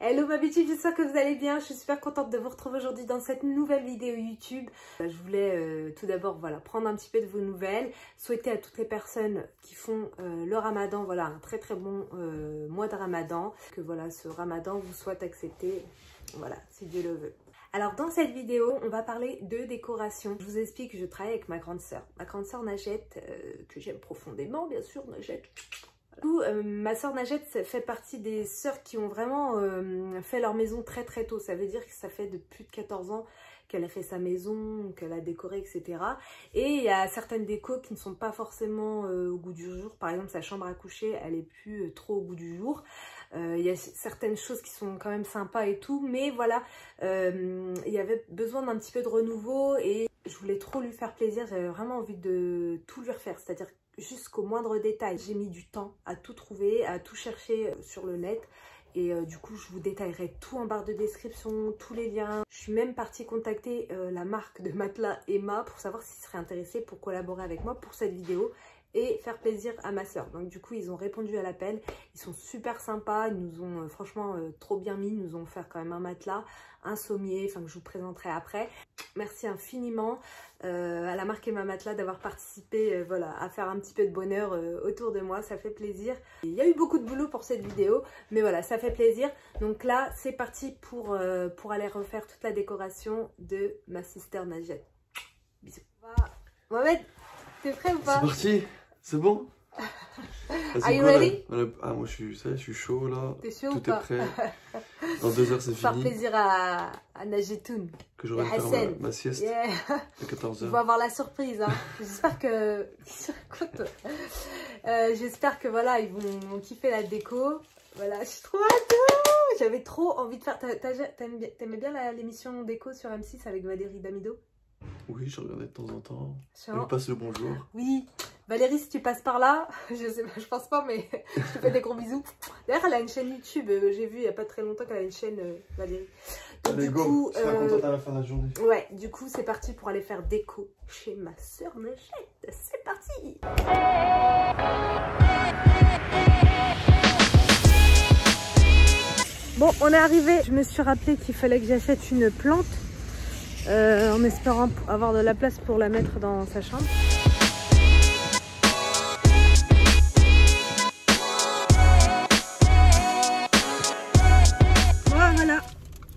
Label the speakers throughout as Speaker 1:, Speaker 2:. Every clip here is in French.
Speaker 1: Hello ma bitch, j'espère que vous allez bien. Je suis super contente de vous retrouver aujourd'hui dans cette nouvelle vidéo YouTube. Je voulais tout d'abord prendre un petit peu de vos nouvelles, souhaiter à toutes les personnes qui font le ramadan un très très bon mois de ramadan, que ce ramadan vous soit accepté, si Dieu le veut. Alors dans cette vidéo, on va parler de décoration. Je vous explique que je travaille avec ma grande sœur. Ma grande sœur Najette, que j'aime profondément bien sûr, Najette. Du coup, ma soeur Najette fait partie des sœurs qui ont vraiment fait leur maison très très tôt. Ça veut dire que ça fait de plus de 14 ans qu'elle a fait sa maison, qu'elle a décoré, etc. Et il y a certaines décos qui ne sont pas forcément au goût du jour. Par exemple, sa chambre à coucher, elle est plus trop au goût du jour. Il y a certaines choses qui sont quand même sympas et tout. Mais il y avait besoin d'un petit peu de renouveau et je voulais trop lui faire plaisir. J'avais vraiment envie de tout lui refaire. C'est-à-dire jusqu'au moindre détail. J'ai mis du temps à tout trouver, à tout chercher sur le net. Et du coup, je vous détaillerai tout en barre de description, tous les liens. Je suis même partie contacter la marque de matelas Emma pour savoir s'ils seraient intéressés pour collaborer avec moi pour cette vidéo et faire plaisir à ma soeur. Donc du coup, ils ont répondu à l'appel. Ils sont super sympas. Ils nous ont franchement trop bien mis. Ils nous ont offert quand même un matelas, un sommier, que je vous présenterai après. Merci infiniment à la marque Emma Matelas d'avoir participé à faire un petit peu de bonheur autour de moi. Ça fait plaisir. Il y a eu beaucoup de boulot pour cette vidéo, mais ça fait plaisir. Donc là, c'est parti pour aller refaire toute la décoration de ma sister Najette. Bisous. Mohamed, t'es prêt ou pas?
Speaker 2: C'est parti. C'est bon?
Speaker 1: Are you ready?
Speaker 2: Ah, moi je suis chaud là.
Speaker 1: T'es chaud
Speaker 2: tout
Speaker 1: ou pas?
Speaker 2: est prêt. Dans 2 heures c'est
Speaker 1: faire
Speaker 2: fini.
Speaker 1: plaisir à Najetoun.
Speaker 2: Que j'aurai à faire ma sieste.
Speaker 1: Yeah.
Speaker 2: À 14 h.
Speaker 1: On va avoir la surprise. Hein. J'espère que. J'espère que ils vont kiffer la déco. Je suis trop hâte. J'avais trop envie de faire. T'aimais bien l'émission déco sur M6 avec Valérie Damido?
Speaker 2: Oui, je regardais de temps en temps. Elle lui passe le bonjour. Oui.
Speaker 1: Valérie, si tu passes par là, je pense pas, mais je te fais des gros bisous. D'ailleurs, elle a une chaîne YouTube. J'ai vu il y a pas très longtemps qu'elle a une chaîne, Valérie. Donc,
Speaker 2: allez, go. Je serai contente à la fin de la journée.
Speaker 1: Ouais, du coup, c'est parti pour aller faire déco chez ma soeur Najette. C'est parti. Bon, on est arrivé. Je me suis rappelé qu'il fallait que j'achète une plante. En espérant avoir de la place pour la mettre dans sa chambre. Voilà,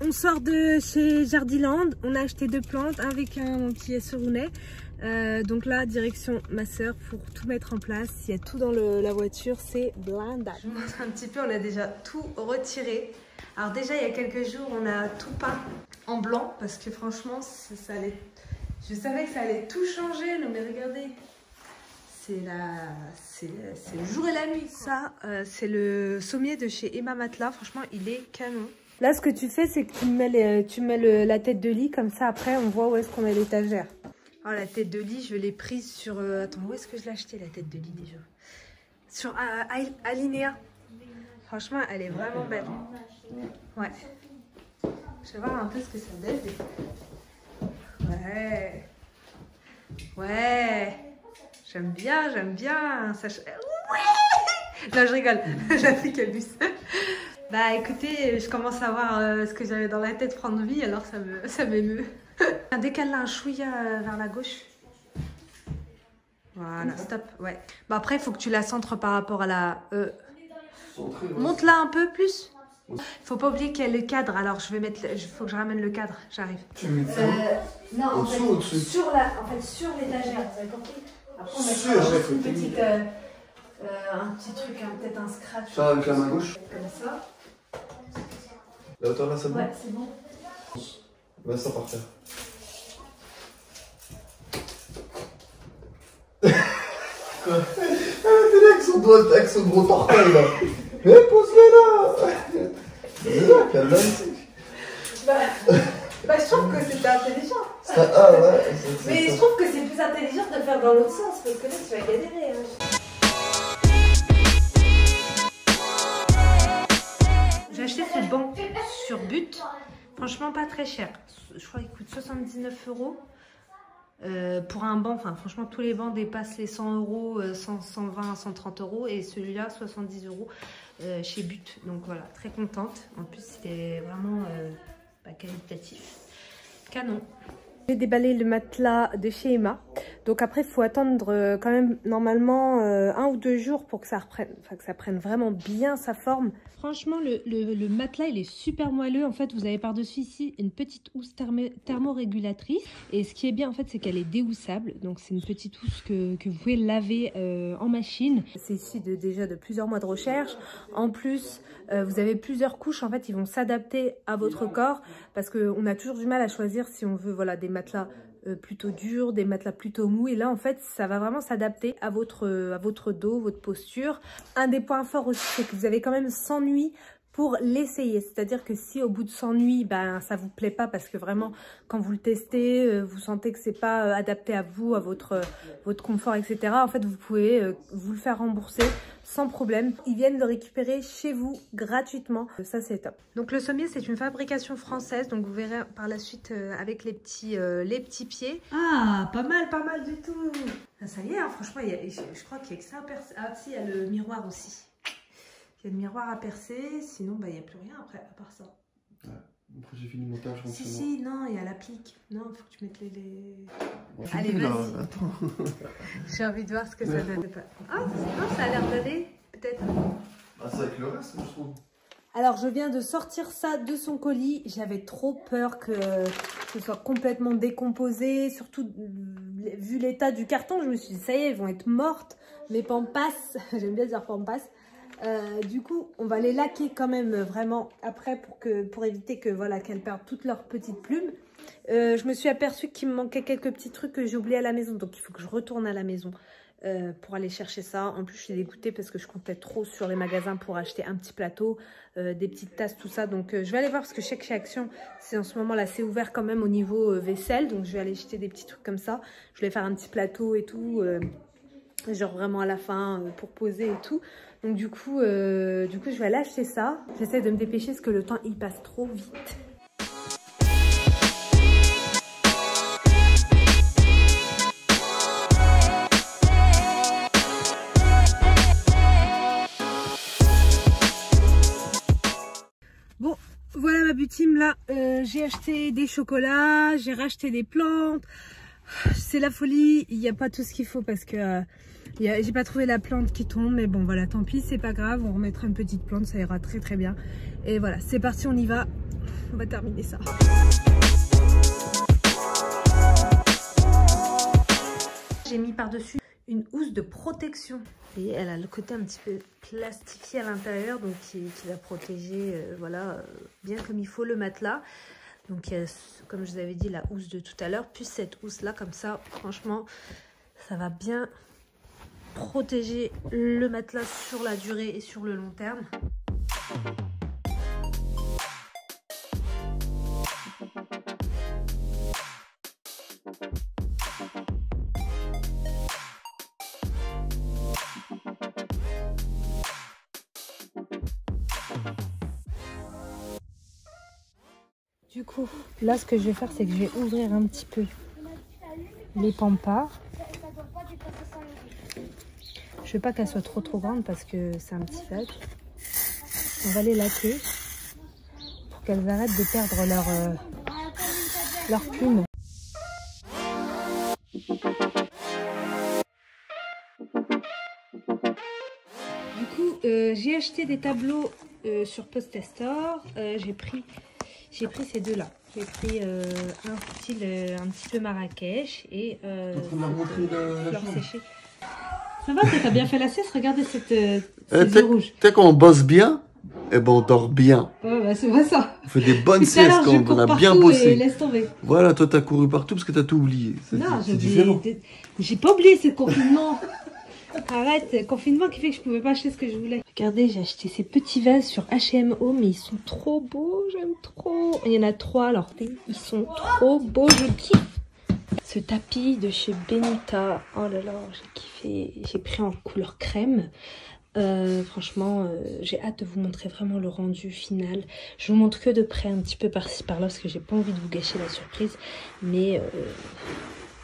Speaker 1: on sort de chez Jardiland. On a acheté 2 plantes, un Véquin qui est sur Rounet. Donc là, direction ma soeur pour tout mettre en place. Il y a tout dans la voiture, c'est blindé. Je vous montre un petit peu, on a déjà tout retiré. Alors déjà, il y a quelques jours, on a tout peint en blanc parce que franchement, ça allait... je savais que ça allait tout changer. Non mais regardez, c'est le jour et la nuit. Ça, c'est le sommier de chez Emma Matelas. Franchement, il est canon. Là, ce que tu fais, c'est que tu mets la tête de lit. Comme ça, après, on voit où est-ce qu'on met l'étagère. Oh, la tête de lit, je l'ai prise sur... attends, où est-ce que je l'ai acheté, la tête de lit, déjà? Sur Alinea. Franchement, elle est vraiment belle. Ouais. Je vais voir un peu ce que ça donne. Ouais. Ouais. J'aime bien, Ça... Ouais. Non, je rigole. J'ai appris qu'elle bus. Bah écoutez, je commence à voir ce que j'avais dans la tête prendre vie, alors ça m'émeut. Dès qu'elle a un chouïa vers la gauche. Voilà, stop. Ouais. Bah après, il faut que tu la centres par rapport à la... monte-la un peu plus. Faut pas oublier qu'il y a le cadre, alors je vais mettre, faut que je ramène le cadre, j'arrive. Non, en fait, sur l'étagère, vous avez compris? Après, on mettra une petite, un petit truc, peut-être un scratch.
Speaker 2: Ça avec la main gauche?
Speaker 1: Comme ça.
Speaker 2: La hauteur là, c'est bon?
Speaker 1: Ouais, c'est bon.
Speaker 2: Va ça par terre. Quoi? Avec son gros tortel là. Mais pose-le là. C'est là qu'elle l'a ici.
Speaker 1: Je trouve que c'était intelligent.
Speaker 2: Ah ouais.
Speaker 1: Mais je trouve que c'est plus intelligent de le faire dans l'autre sens parce que là tu vas galérer. J'ai acheté ce banc sur But. Franchement pas très cher. Je crois qu'il coûte 79 €. Pour un banc, franchement tous les bancs dépassent les 100 €, 120, 130 € et celui-là 70 €. chez But. Donc voilà, très contente. En plus, c'était vraiment qualitatif. Canon. J'ai déballé le matelas de chez Emma. Donc après, il faut attendre quand même normalement 1 ou 2 jours pour que ça reprenne, enfin que ça prenne vraiment bien sa forme. Franchement, le matelas, il est super moelleux. En fait, vous avez par-dessus ici une petite housse thermorégulatrice. Et ce qui est bien, en fait, c'est qu'elle est déhoussable. Donc c'est une petite housse que vous pouvez laver en machine. C'est ici déjà de plusieurs mois de recherche. En plus, vous avez plusieurs couches. En fait, ils vont s'adapter à votre corps parce qu'on a toujours du mal à choisir si on veut voilà, des matelas plutôt durs, des matelas plutôt mous. Et là, en fait, ça va vraiment s'adapter à votre dos, votre posture. Un des points forts aussi, c'est que vous avez quand même 100 nuits pour l'essayer. C'est-à-dire que si au bout de 100 nuits, ben, ça vous plaît pas parce que vraiment, quand vous le testez, vous sentez que c'est pas adapté à vous, à votre confort, etc. En fait, vous pouvez vous le faire rembourser sans problème. Ils viennent le récupérer chez vous gratuitement. Ça, c'est top. Donc, le sommier, c'est une fabrication française. Donc, vous verrez par la suite avec les petits pieds. Ah, pas mal du tout. Ah, ça y est, hein, franchement, je crois qu'il y a que ça à percer. Ah, si, il y a le miroir aussi. Il y a le miroir à percer. Sinon, bah, il n'y a plus rien après, à part ça.
Speaker 2: Ouais. Après, j'ai fini mon tâche.
Speaker 1: Si, non, il y a l'applique. Non, il faut que tu mettes les...
Speaker 2: Bon,
Speaker 1: allez, vas-y.
Speaker 2: Attends.
Speaker 1: J'ai envie de voir ce que ça donne. Ah, non, ça a l'air d'aller, peut-être.
Speaker 2: Ah, c'est avec le reste, je trouve. Alors,
Speaker 1: je viens de sortir ça de son colis. J'avais trop peur que ce soit complètement décomposé. Surtout, vu l'état du carton, je me suis dit, ça y est, elles vont être mortes. Mes pampas, j'aime bien dire pampas. Du coup, on va les laquer quand même vraiment après pour éviter que voilà qu'elles perdent toutes leurs petites plumes. Je me suis aperçue qu'il me manquait quelques petits trucs que j'ai oubliés à la maison. Donc, il faut que je retourne à la maison pour aller chercher ça. En plus, je suis dégoûtée parce que je comptais trop sur les magasins pour acheter un petit plateau, des petites tasses, tout ça. Donc, je vais aller voir parce que je sais que chez Action, c'est en ce moment là, c'est ouvert quand même au niveau vaisselle. Donc, je vais aller jeter des petits trucs comme ça. Je vais faire un petit plateau et tout. Genre vraiment à la fin pour poser et tout. Donc du coup je vais aller acheter ça. J'essaie de me dépêcher parce que le temps il passe trop vite. Bon, voilà ma butime là. J'ai acheté des chocolats, j'ai racheté des plantes. C'est la folie, il n'y a pas tout ce qu'il faut parce que j'ai pas trouvé la plante qui tombe, mais bon voilà, tant pis, c'est pas grave, on remettra une petite plante, ça ira très très bien. Et voilà, c'est parti, on y va, on va terminer ça. J'ai mis par-dessus une housse de protection. Et elle a le côté un petit peu plastifié à l'intérieur, donc qui va protéger voilà, bien comme il faut le matelas. Donc, il y a, comme je vous avais dit, la housse de tout à l'heure, puis cette housse-là, comme ça, franchement, ça va bien protéger le matelas sur la durée et sur le long terme. Du coup, là, ce que je vais faire, c'est que je vais ouvrir un petit peu les pampas. Je veux pas qu'elles soient trop grandes parce que c'est un petit sac. On va les laquer pour qu'elles arrêtent de perdre leur plume. Du coup, j'ai acheté des tableaux sur Postestore. J'ai pris ces deux-là. J'ai pris un style un petit peu Marrakech et fleurs séchées. Ça va, t'as bien fait la sieste. Regardez cette yeux rouges.
Speaker 2: Tu sais quand on bosse bien, eh ben on dort bien.
Speaker 1: Ouais, bah c'est vrai ça.
Speaker 2: On fait des bonnes siestes quand on a bien bossé.
Speaker 1: Laisse tomber.
Speaker 2: Voilà, toi t'as couru partout parce que t'as tout oublié.
Speaker 1: Non, j'ai pas oublié, c'est le confinement. Arrête, confinement qui fait que je pouvais pas acheter ce que je voulais. Regardez, j'ai acheté ces petits vases sur H&M Home, mais ils sont trop beaux, j'aime trop. Il y en a 3, alors ils sont trop beaux, je kiffe. Ce tapis de chez Benita, oh là là, j'ai kiffé. J'ai pris en couleur crème. Franchement, j'ai hâte de vous montrer vraiment le rendu final. Je vous montre que de près, un petit peu par-ci par-là, parce que j'ai pas envie de vous gâcher la surprise. Mais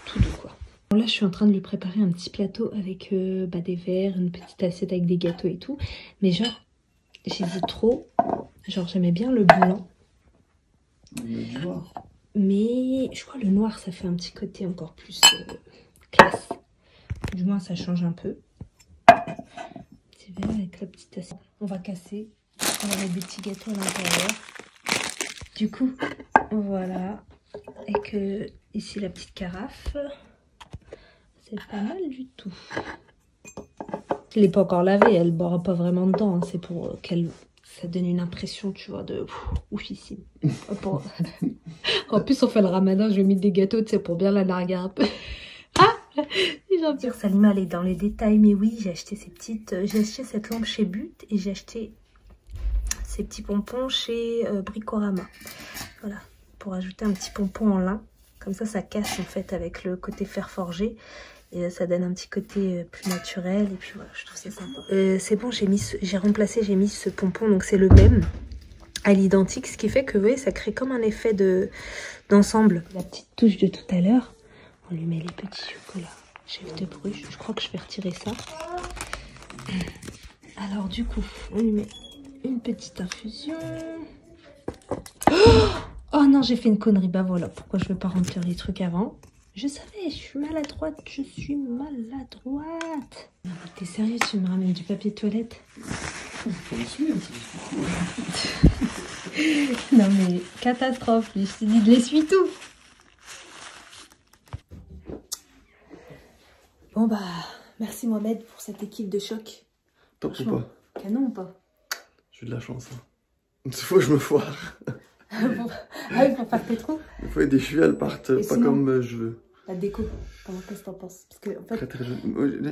Speaker 1: tout doux quoi. Bon, là, je suis en train de lui préparer un petit plateau avec des verres, une petite assiette avec des gâteaux et tout. Mais genre, J'hésite trop. Genre, j'aimais bien le blanc.
Speaker 2: Du noir.
Speaker 1: Mais je crois que le noir, ça fait un petit côté encore plus classe. Du moins, ça change un peu. C'est vert avec la petite assiette. On va casser. On va mettre des petits gâteaux à l'intérieur. Du coup, voilà. Et que ici, la petite carafe. C'est pas mal du tout. Elle n'est pas encore lavée. Elle ne boira pas vraiment dedans. Hein. C'est pour qu'elle... Ça donne une impression, tu vois, de oufissime. En plus, on fait le ramadan, je vais mettre des gâteaux, tu sais, pour bien la narguer un peu. Ah, j'ai envie de dire, Salima, elle est dans les détails, mais oui, j'ai acheté ces petites... J'ai acheté cette lampe chez But et j'ai acheté ces petits pompons chez Bricorama. Voilà, pour ajouter un petit pompon en lin. Comme ça casse, en fait, avec le côté fer forgé. Et ça donne un petit côté plus naturel. Et puis voilà, je trouve ça sympa. C'est bon, j'ai mis ce pompon. Donc c'est le même à l'identique. Ce qui fait que, vous voyez, ça crée comme un effet d'ensemble. La petite touche de tout à l'heure. On lui met les petits chocolats. Chef de Bruges. Je crois que je vais retirer ça. Alors du coup, on lui met une petite infusion. Oh non, j'ai fait une connerie. Bah voilà, pourquoi je ne veux pas remplir les trucs avant. Je savais, je suis maladroite, T'es sérieux, tu me ramènes du papier de toilette? Non mais, catastrophe, je t'ai dit de l'essuie tout. Bon bah, merci Mohamed pour cette équipe de choc.
Speaker 2: Top ou pas?
Speaker 1: Canon ou pas?
Speaker 2: J'ai de la chance. Hein. Des fois, je me foire.
Speaker 1: Ah oui, pour faire tes trous.
Speaker 2: Des fois, des chevilles, elles partent pas sinon, comme je veux.
Speaker 1: La déco, qu'est-ce que t'en penses? Parce que, en fait...
Speaker 2: Très jeune.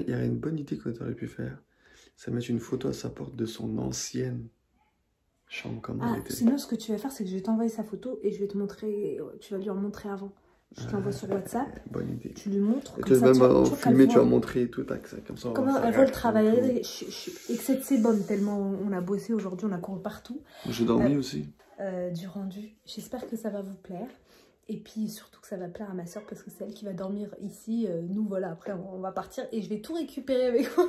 Speaker 2: Il y a une bonne idée que tu aurais pu faire. C'est mettre une photo à sa porte de son ancienne chambre comme elle était.
Speaker 1: Sinon, ce que tu vas faire, c'est que je vais t'envoyer sa photo et je vais te montrer... Tu vas lui en montrer avant. Je te l'envoie sur WhatsApp.
Speaker 2: Bonne idée.
Speaker 1: Tu lui montres.
Speaker 2: Et tu vas même en filmer, tu vas montrer et tout. Comme ça,
Speaker 1: comment elle voit le travail. Et que cette c'est bonne, tellement on a bossé aujourd'hui, on a couru partout.
Speaker 2: J'ai dormi aussi.
Speaker 1: Du rendu. J'espère que ça va vous plaire. Et puis surtout que ça va plaire à ma soeur parce que c'est elle qui va dormir ici. Nous, voilà, après on va partir et je vais tout récupérer avec moi.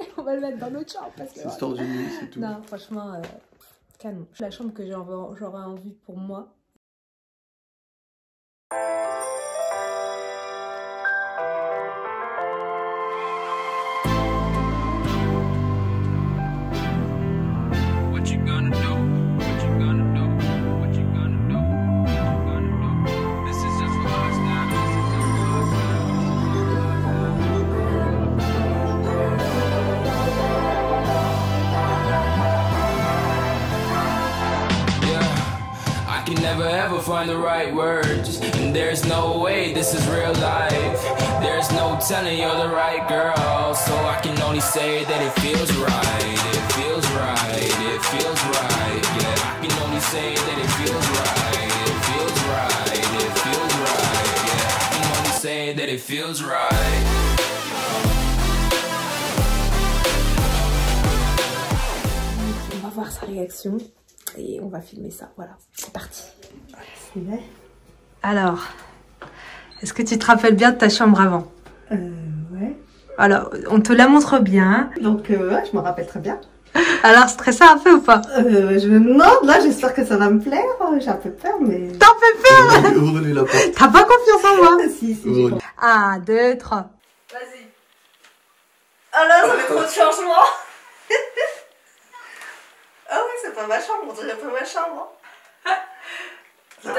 Speaker 1: Et on va le mettre dans notre chambre.
Speaker 2: C'est histoire d'une nuit, c'est tout.
Speaker 1: Non, franchement, canon. La chambre que j'aurais envie pour moi.
Speaker 3: Never ever find the right words, and there's no way this is real life. There's no telling you're the right girl, so I can only say that it feels right. It feels right, it feels right. Yeah, I can only say that it feels right. It feels right, it feels right. Yeah, I can only say that it feels right.
Speaker 1: On va voir sa réaction. Et on va filmer ça, voilà, c'est parti. Alors, est-ce que tu te rappelles bien de ta chambre avant?
Speaker 4: Ouais.
Speaker 1: Alors, on te la montre bien.
Speaker 4: Donc, ouais, je me rappelle très bien.
Speaker 1: Alors, stressé un peu ou pas?
Speaker 4: Je me demande, là, j'espère que ça va me plaire. J'ai un peu peur, mais...
Speaker 1: T'en fais peur?
Speaker 2: Ouvrez la porte.
Speaker 1: T'as pas confiance en moi?
Speaker 4: Si.
Speaker 1: 1, 2, 3.
Speaker 4: Vas-y. Ah là, ça fait trop de changements. Ah oui, c'est pas ma chambre, on dirait pas ma chambre. Non,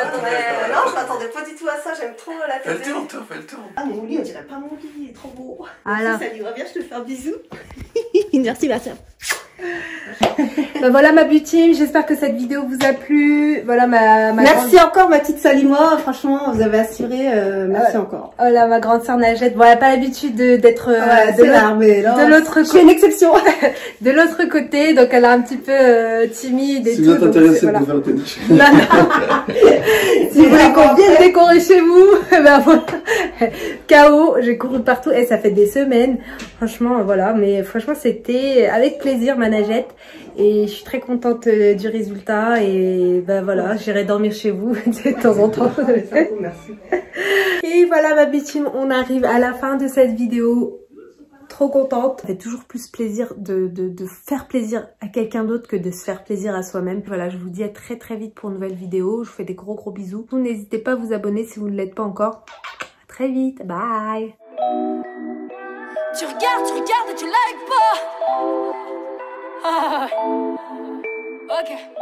Speaker 4: je m'attendais pas du tout à ça, j'aime trop la télé.
Speaker 2: Fais le tour.
Speaker 4: Ah, mon lit, on dirait pas mon lit, il est trop beau.
Speaker 1: Alors.
Speaker 4: Salut, reviens, je te fais un bisou. Merci, ma soeur.
Speaker 1: Ben voilà ma beauty team, j'espère que cette vidéo vous a plu. Voilà ma
Speaker 4: merci encore ma petite Salima, franchement vous avez assuré, merci encore.
Speaker 1: Voilà ma grande sœur Najette, bon elle n'a pas l'habitude d'être
Speaker 4: de l'autre côté.
Speaker 1: Je suis une exception. De l'autre côté, donc elle est un petit peu timide et
Speaker 2: si
Speaker 1: tout.
Speaker 2: Si vous êtes intéressé
Speaker 1: voilà.
Speaker 2: pour faire le tennis.
Speaker 1: Si vous voulez qu'on vienne décorer chez vous, ben voilà. KO, j'ai couru partout et ça fait des semaines. Franchement voilà, mais franchement c'était avec plaisir ma Najette. Et je suis très contente du résultat et ben voilà, j'irai dormir chez vous de temps en temps.
Speaker 4: Merci.
Speaker 1: Et voilà ma bêtime, on arrive à la fin de cette vidéo. trop contente. Ça fait toujours plus plaisir de faire plaisir à quelqu'un d'autre que de se faire plaisir à soi-même. Voilà, je vous dis à très très vite pour une nouvelle vidéo. Je vous fais des gros bisous. N'hésitez pas à vous abonner si vous ne l'êtes pas encore. À très vite, bye.
Speaker 5: Tu regardes et tu likes pas. Ok.